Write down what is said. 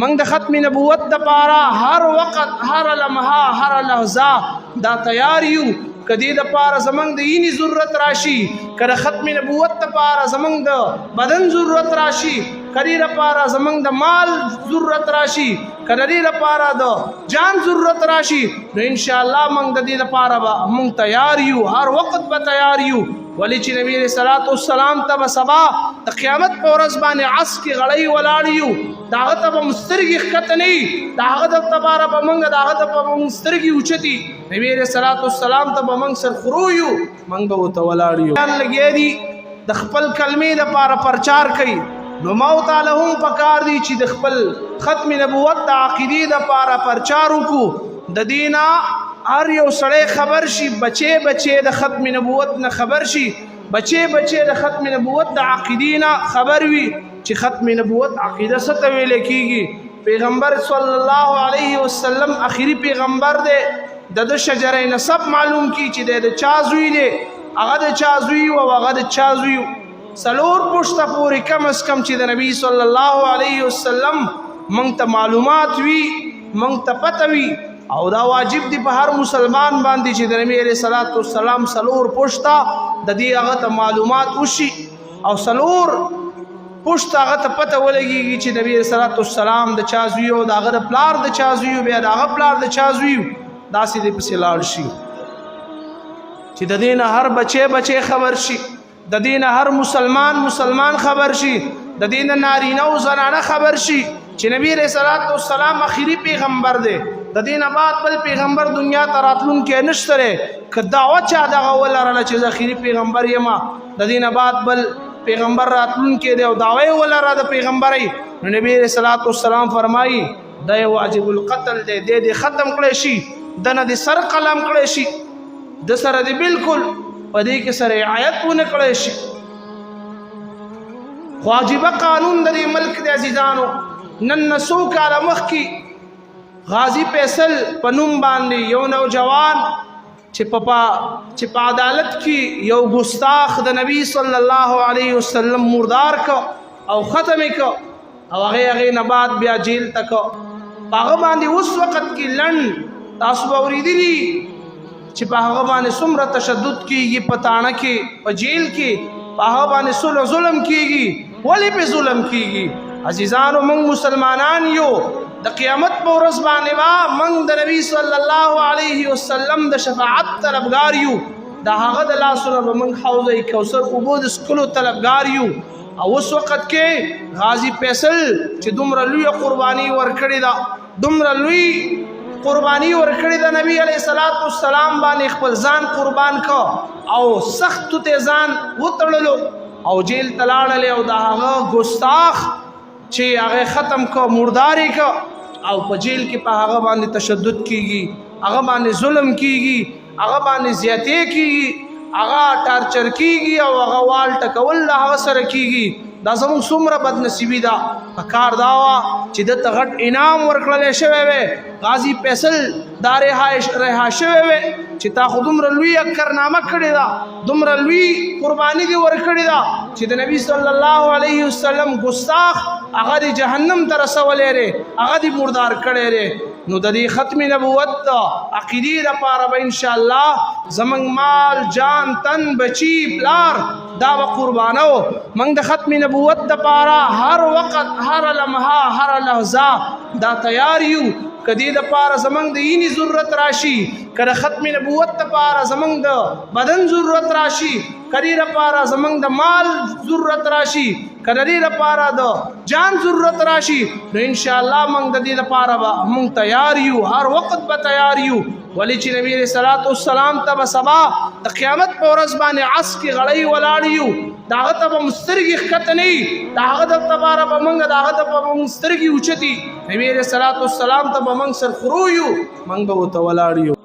من د ختم نبوت د پاره هر وخت هر لمحه هر لحظه دا تیار یو کدی د پاره زمنګ د اینی ضرورت راشي کړه ختم نبوت د پاره زمنګ د بدن ضرورت راشي کړي د پاره زمنګ د مال ضرورت راشي کړي د پاره د جان ضرورت راشي نو ان شاء الله موږ د دې لپاره به موږ تیار یو هر وخت به تیار یو ولی چې نبی صلی الله علیه وسلم ته سبا د قیامت په ورځ باندې عص کې غړی ولاړ یو داغه ته مسترګي خط نه داغه د تباره به موږ داغه ته مسترګي اوچتي نبی صلی الله علیه وسلم ته به موږ سر خرو یو موږ به وته ولاړ یو لګی دي د خپل کلمې د لپاره پرچار کوي نو موت لهم پکار دي چې د خپل ختم نبوت د عقیدې د لپاره پرچار وکړو د دینه هر یو سړی خبر شي بچي د ختم نبوت نه خبر شي بچي د ختم نبوت د عقیدې نه خبر وي چې ختم نبوت عقیده څه ته ویل کیږي پیغمبر صلی الله علیه وسلم اخیری پیغمبر دی د شجره نسب معلوم کی چې د چا زوی دی هغه د چا زوی او هغه د چا زوی سلور پښته پوری کم از کم چې د نبی صلی الله علیه وسلم مونږ ته معلومات وي مونږ ته پته وي او دا واجب دی په هر مسلمان باندې چې د نبی علیہ الصلوۃ والسلام سلور پښتا د دې هغه ته معلومات وشي او سلور پښتا هغه ته پته ولګي چې نبی علیہ الصلوۃ والسلام د چا زوی او د هغه د پلار د چا زوی بیا د هغه پلار د چا زوی داسې د پسې لاړ شي چې د دین هر بچي خبر شي د دین هر مسلمان خبر شي د دین نارینه او زنانه خبر شي چې نبی علیہ الصلوۃ والسلام اخیری پیغمبر دی د دین بعد بل پیغمبر دنیا ته راتلون کې نشته که دعوت چا دغه ولرله چې اخیری پیغمبر یم د دین بعد بل پیغمبر راتلون کې دی او دعوی ولره د پیغمبري نو نبی علیہ الصلوۃ والسلام فرمایي دا واجب القتل دی د ختم کړي شي د نه د سر قلم کړي شي د سره دی بالکل په دې کې سره آیت ونه کړي شي واجب قانون د ملک د عزیزانو نن نسو کاله مخکې غازی فیصل پنوم باندې یو نوجوان چې په عدالت کې یو ګستاخ د نبی صلی الله علیه وسلم مردار کو او ختم کو او هغه نه بعد بیا جیل تک هغه باندې اوس وخت کې لړن تاسو اوریدلی چې په هغه باندې څومره تشدد کیږي په تاڼه کې په جیل کې په هغه باندې ظلم کیږي ولی په ظلم کیږي عزیزانو موږ مسلمانان یو د قیامت په ورځ باندې موږ د نبی صلی الله علیه وسلم د شفاعت طلبګار یو د هغه د لاسونو به موږ حوض کوثر اوبو د سکلو طلبګار یو او اوس وخت کې غازی فیصل چې دومره لوی قرباني ورکړې ده دومره لوی قرباني ورکړې ده نبی علیہ الصلوۃ والسلام باندې خپل ځان قربان کو او سخت ته ځان وتړلو او جیل تلاړل او د هغه ګستاخ چې هغه ختم کو مرداري کو او په جیل کې په هغه باندې تشدد کیږي هغه باندې ظلم کیږي هغه باندې زیاتې کیږي هغه ټارچر کیږي او هغه وال ټکول هغه سره کیږي دا زموږ څومره بد نصیبی ده پکار دا وا چې د تغټ انعام ورکړل شوی وي غازی فیصل دا رها شوی وي چې تا خو دومره لوی کارنامه کړې ده دومره لوی قرباني دی ورکړې ده چې د نبی صلی الله علیه وسلم ګستاخ هغه د جهنم ته رسولې لري هغه د مردار کړي لري نو د دې ختم نبوت عقیدې لپاره به ان شاء الله زمنګ مال جان تن بچی پلار دا به قربانو موږ د ختم نبوت لپاره هر وخت هر لمحه هر لحظه دا تیار یو کدی د پاره زمنګ د اینی ضرورت راشي کړه ختم نبوت لپاره زمنګ د بدن ضرورت راشي کړي لپاره زمنګ د مال ضرورت راشي کړي لپاره د جان ضرورت راشي نو ان شاء الله موږ د دې لپاره به موږ تیار یو هر وخت به تیار یو ولی چې نبی صلی الله علیه وسلم ته سبا د قیامت په ورځ باندې عص کې غړی ولاړ یو داغه ته مسترګي خط نه داغه د تباره به موږ داغه ته مسترګي اوچتي نبی صلی الله علیه وسلم ته به موږ سر خرو یو موږ به وته ولاړ یو